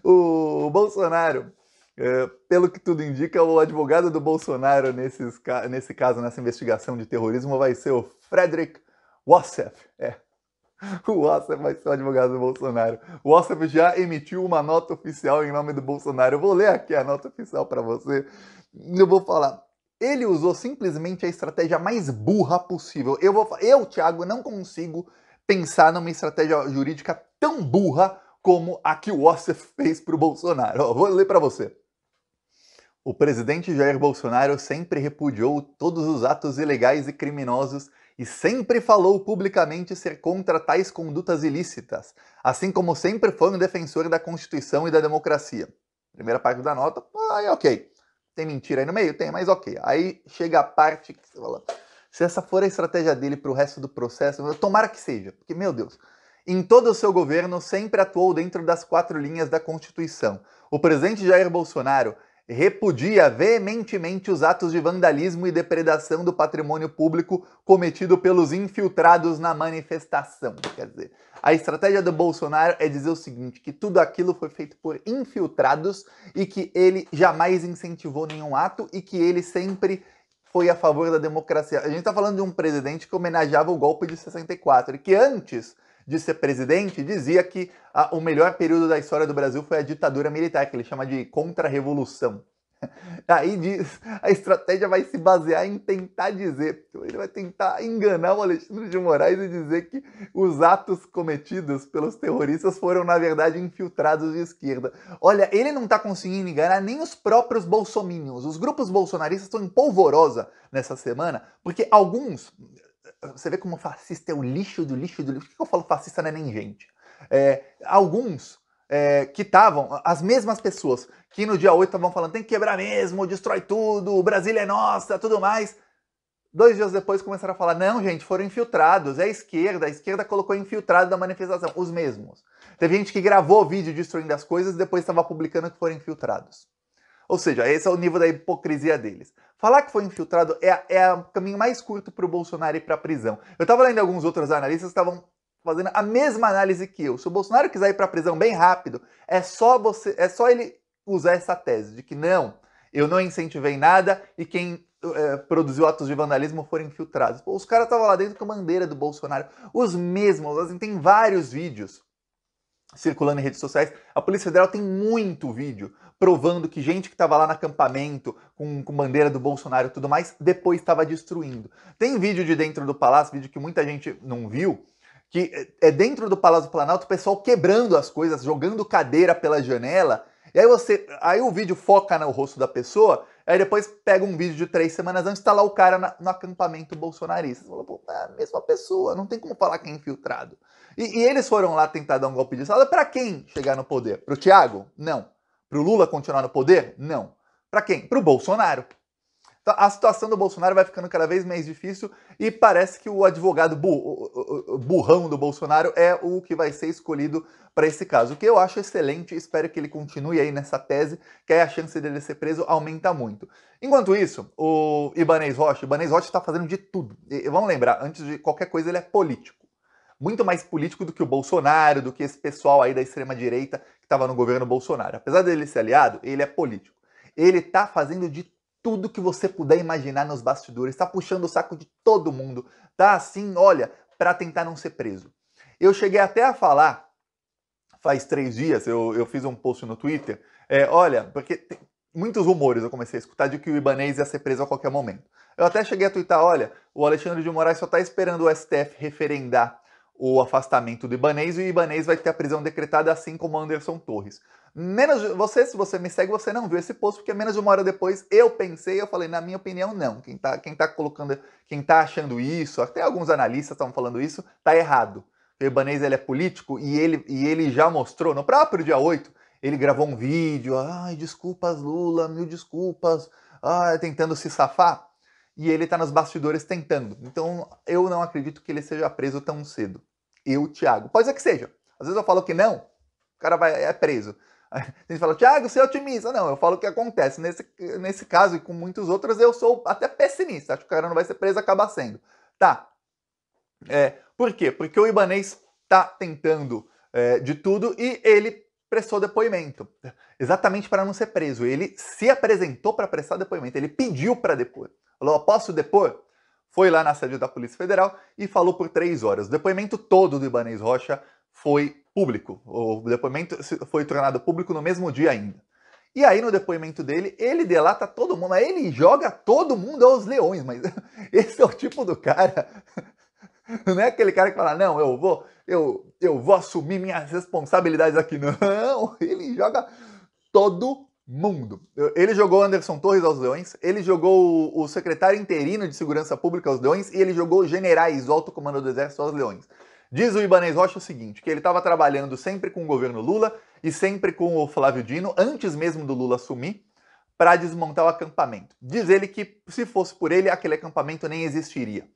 O Bolsonaro, pelo que tudo indica, o advogado do Bolsonaro nesse caso, nessa investigação de terrorismo, vai ser o Frederick Wassef. O Wassef vai ser o advogado do Bolsonaro. O Wassef já emitiu uma nota oficial em nome do Bolsonaro. Eu vou ler aqui a nota oficial para você. Eu vou falar. Ele usou simplesmente a estratégia mais burra possível. Eu, Thiago, não consigo pensar numa estratégia jurídica tão burra como a que o Wassef fez para o Bolsonaro. Vou ler para você. O presidente Jair Bolsonaro sempre repudiou todos os atos ilegais e criminosos e sempre falou publicamente ser contra tais condutas ilícitas, assim como sempre foi um defensor da Constituição e da democracia. Primeira parte da nota, aí ok. Tem mentira aí no meio? Tem, mas ok. Aí chega a parte que você fala, se essa for a estratégia dele para o resto do processo, tomara que seja, porque, meu Deus, em todo o seu governo sempre atuou dentro das 4 linhas da Constituição. O presidente Jair Bolsonaro repudia veementemente os atos de vandalismo e depredação do patrimônio público cometido pelos infiltrados na manifestação. Quer dizer, a estratégia do Bolsonaro é dizer o seguinte, que tudo aquilo foi feito por infiltrados e que ele jamais incentivou nenhum ato e que ele sempre foi a favor da democracia. A gente está falando de um presidente que homenageava o golpe de 64 e que antes de ser presidente, dizia que o melhor período da história do Brasil foi a ditadura militar, que ele chama de contra-revolução. Aí diz, a estratégia vai se basear em tentar dizer, ele vai tentar enganar o Alexandre de Moraes e dizer que os atos cometidos pelos terroristas foram, na verdade, infiltrados de esquerda. Olha, ele não está conseguindo enganar nem os próprios bolsominions. Os grupos bolsonaristas estão em polvorosa nessa semana, porque alguns, você vê como fascista é o lixo do lixo do lixo. Por que eu falo fascista não é nem gente? Alguns que estavam, as mesmas pessoas que no dia 8 estavam falando tem que quebrar mesmo, destrói tudo, Brasília é nossa, tudo mais. 2 dias depois começaram a falar, não gente, foram infiltrados, é a esquerda colocou infiltrado da manifestação, os mesmos. Teve gente que gravou vídeo destruindo as coisas e depois estava publicando que foram infiltrados. Ou seja, esse é o nível da hipocrisia deles. Falar que foi infiltrado é o caminho mais curto para o Bolsonaro ir para a prisão. Eu estava lendo alguns outros analistas que estavam fazendo a mesma análise que eu. Se o Bolsonaro quiser ir para a prisão bem rápido, é só ele usar essa tese de que não, eu não incentivei nada e quem produziu atos de vandalismo foram infiltrados. Pô, os caras estavam lá dentro com a bandeira do Bolsonaro. Os mesmos, assim, tem vários vídeos circulando em redes sociais. A Polícia Federal tem muito vídeo provando que gente que estava lá no acampamento com bandeira do Bolsonaro e tudo mais, depois estava destruindo. Tem vídeo de dentro do palácio, vídeo que muita gente não viu, que é dentro do Palácio do Planalto, o pessoal quebrando as coisas, jogando cadeira pela janela, e aí o vídeo foca no rosto da pessoa, aí depois pega um vídeo de 3 semanas antes, tá lá o cara no acampamento bolsonarista. Você fala, pô, é a mesma pessoa, não tem como falar que é infiltrado. E eles foram lá tentar dar um golpe de Estado para quem chegar no poder? Pro Thiago? Não. Pro Lula continuar no poder? Não. Para quem? Pro Bolsonaro. Então, a situação do Bolsonaro vai ficando cada vez mais difícil e parece que o advogado burrão do Bolsonaro é o que vai ser escolhido para esse caso, o que eu acho excelente, espero que ele continue aí nessa tese, que aí a chance dele ser preso aumenta muito. Enquanto isso, o Ibanez Rocha está fazendo de tudo. E vamos lembrar, antes de qualquer coisa ele é político. Muito mais político do que o Bolsonaro, do que esse pessoal aí da extrema-direita que estava no governo Bolsonaro. Apesar dele ser aliado, ele é político. Ele está fazendo de tudo que você puder imaginar nos bastidores, tá puxando o saco de todo mundo, tá assim, olha, para tentar não ser preso. Eu cheguei até a falar, faz 3 dias, eu fiz um post no Twitter, olha, porque tem muitos rumores eu comecei a escutar de que o Ibanez ia ser preso a qualquer momento. Eu até cheguei a twittar, olha, o Alexandre de Moraes só tá esperando o STF referendar o afastamento do Ibanez e o Ibanez vai ter a prisão decretada assim como Anderson Torres. Se você me segue, você não viu esse post, porque menos de 1 hora depois eu pensei, eu falei, na minha opinião, não. Quem tá achando isso, até alguns analistas estavam falando isso, tá errado. O Ibanez ele é político e ele já mostrou, no próprio dia 8, ele gravou um vídeo, ai, desculpas Lula, mil desculpas, tentando se safar. E ele tá nos bastidores tentando. Então eu não acredito que ele seja preso tão cedo. Eu, Thiago. Pode ser que seja. Às vezes eu falo que não, o cara é preso. A gente fala, Thiago, você é otimista. Não, eu falo o que acontece. Nesse caso e com muitos outros, eu sou até pessimista. Acho que o cara não vai ser preso, acaba sendo. Tá. Por quê? Porque o Ibanez tá tentando de tudo e ele prestou depoimento, exatamente para não ser preso. Ele se apresentou para prestar depoimento, ele pediu para depor. Falou, posso depor? Foi lá na sede da Polícia Federal e falou por 3 horas. O depoimento todo do Ibanez Rocha foi público. O depoimento foi tornado público no mesmo dia ainda. E aí, no depoimento dele, ele delata todo mundo, ele joga todo mundo aos leões, mas esse é o tipo do cara. Não é aquele cara que fala, não, eu vou assumir minhas responsabilidades aqui. Não, ele joga todo mundo. Ele jogou Anderson Torres aos leões, ele jogou o secretário interino de Segurança Pública aos leões e ele jogou generais do Alto Comando do Exército aos leões. Diz o Ibanez Rocha o seguinte, que ele estava trabalhando sempre com o governo Lula e sempre com o Flávio Dino, antes mesmo do Lula assumir, para desmontar o acampamento. Diz ele que, se fosse por ele, aquele acampamento nem existiria.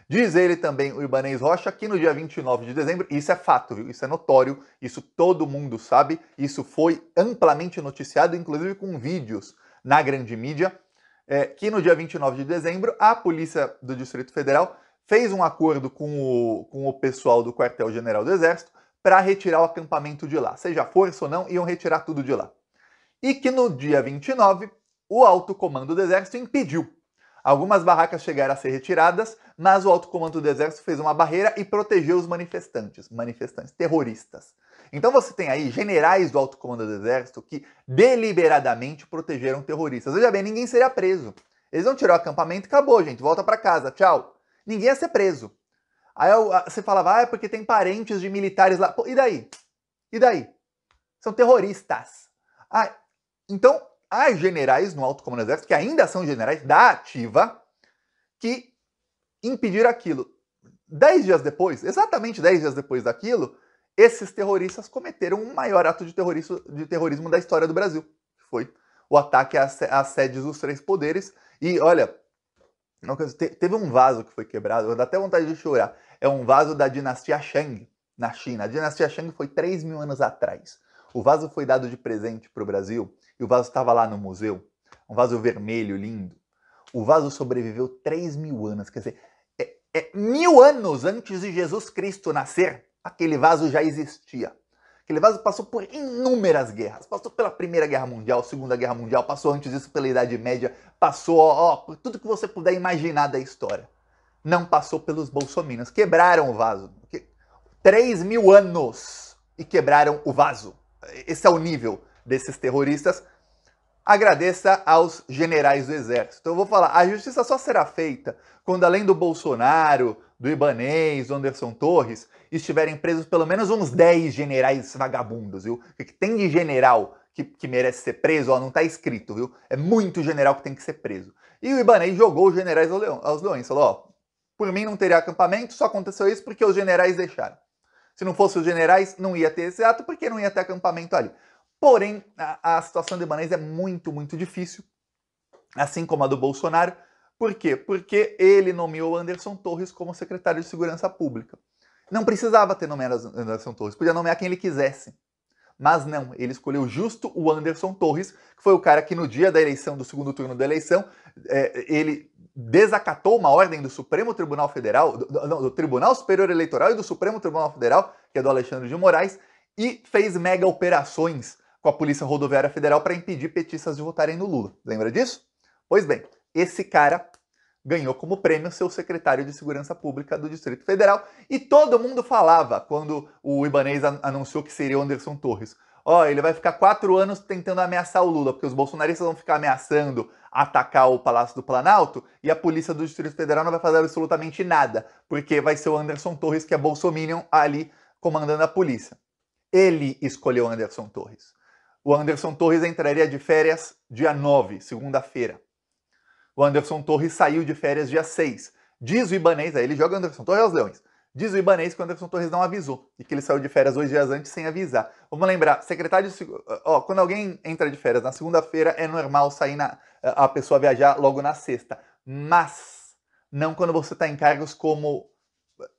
Diz ele também, o Ibanez Rocha, que no dia 29 de dezembro, isso é fato, viu? Isso é notório, isso todo mundo sabe, isso foi amplamente noticiado, inclusive com vídeos na grande mídia, que no dia 29 de dezembro, a Polícia do Distrito Federal fez um acordo com o pessoal do Quartel-General do Exército para retirar o acampamento de lá. Seja força ou não, iam retirar tudo de lá. E que no dia 29, o Alto Comando do Exército impediu. Algumas barracas chegaram a ser retiradas, mas o Alto Comando do Exército fez uma barreira e protegeu os manifestantes terroristas. Então você tem aí generais do Alto Comando do Exército que deliberadamente protegeram terroristas. Veja bem, ninguém seria preso. Eles vão tirar o acampamento e acabou, gente. Volta para casa, tchau. Ninguém ia ser preso. Aí você falava, é porque tem parentes de militares lá. Pô, e daí? E daí? São terroristas. Então, há generais no Alto Comando do Exército, que ainda são generais da ativa, que impediram aquilo. 10 dias depois, exatamente 10 dias depois daquilo, esses terroristas cometeram o maior ato de terrorismo da história do Brasil. Que foi o ataque às sedes dos 3 poderes. E, olha, teve um vaso que foi quebrado, eu dou até vontade de chorar. É um vaso da dinastia Shang, na China. A dinastia Shang foi 3.000 anos atrás. O vaso foi dado de presente para o Brasil e o vaso estava lá no museu. Um vaso vermelho, lindo. O vaso sobreviveu 3.000 anos. Quer dizer, 1.000 anos antes de Jesus Cristo nascer, aquele vaso já existia. Aquele vaso passou por inúmeras guerras. Passou pela Primeira Guerra Mundial, Segunda Guerra Mundial, passou antes disso pela Idade Média, passou por tudo que você puder imaginar da história. Não passou pelos bolsominions. Quebraram o vaso. 3.000 anos e quebraram o vaso. Esse é o nível desses terroristas. Agradeça aos generais do Exército. Então eu vou falar, a justiça só será feita quando, além do Bolsonaro, do Ibanez, do Anderson Torres, estiverem presos pelo menos uns 10 generais vagabundos, viu? O que tem de general que merece ser preso, ó, não tá escrito, viu? É muito general que tem que ser preso. E o Ibanez jogou os generais aos leões. Falou, ó, por mim não teria acampamento, só aconteceu isso porque os generais deixaram. Se não fossem os generais, não ia ter esse ato, porque não ia ter acampamento ali. Porém, a situação do Ibanez é muito, muito difícil, assim como a do Bolsonaro. Por quê? Porque ele nomeou Anderson Torres como secretário de Segurança Pública. Não precisava ter nomeado Anderson Torres, podia nomear quem ele quisesse. Mas não, ele escolheu justo o Anderson Torres, que foi o cara que no dia da eleição, do segundo turno da eleição, ele desacatou uma ordem do Supremo Tribunal Federal, do Tribunal Superior Eleitoral e do Supremo Tribunal Federal, que é do Alexandre de Moraes, e fez mega operações com a Polícia Rodoviária Federal para impedir petistas de votarem no Lula. Lembra disso? Pois bem, esse cara ganhou como prêmio seu secretário de Segurança Pública do Distrito Federal e todo mundo falava, quando o Ibanez anunciou que seria o Anderson Torres, ó, ele vai ficar 4 anos tentando ameaçar o Lula, porque os bolsonaristas vão ficar ameaçando atacar o Palácio do Planalto e a Polícia do Distrito Federal não vai fazer absolutamente nada, porque vai ser o Anderson Torres, que é bolsominion, ali comandando a polícia. Ele escolheu Anderson Torres. O Anderson Torres entraria de férias dia 9, segunda-feira. O Anderson Torres saiu de férias dia 6. Diz o Ibanez, aí ele joga o Anderson Torres aos leões. Diz o Ibanez que o Anderson Torres não avisou e que ele saiu de férias 2 dias antes sem avisar. Vamos lembrar, secretário de... quando alguém entra de férias na segunda-feira, é normal sair a pessoa viajar logo na sexta. Mas não quando você está em cargos como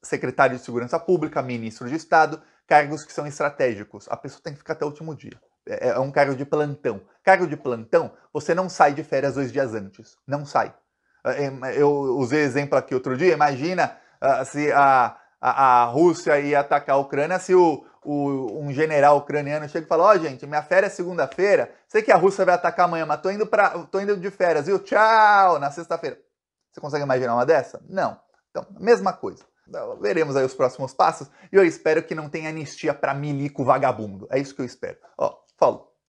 secretário de Segurança Pública, ministro de Estado, cargos que são estratégicos. A pessoa tem que ficar até o último dia. É um cargo de plantão. Cargo de plantão, você não sai de férias 2 dias antes. Não sai. Eu usei exemplo aqui outro dia. Imagina se a Rússia ia atacar a Ucrânia se o um general ucraniano chega e fala, ó, gente, minha férias é segunda-feira, sei que a Rússia vai atacar amanhã, mas tô indo de férias, viu? Tchau, na sexta-feira. Você consegue imaginar uma dessa? Não. Então, mesma coisa. Veremos aí os próximos passos e eu espero que não tenha anistia para milico vagabundo. É isso que eu espero. Ó, falou.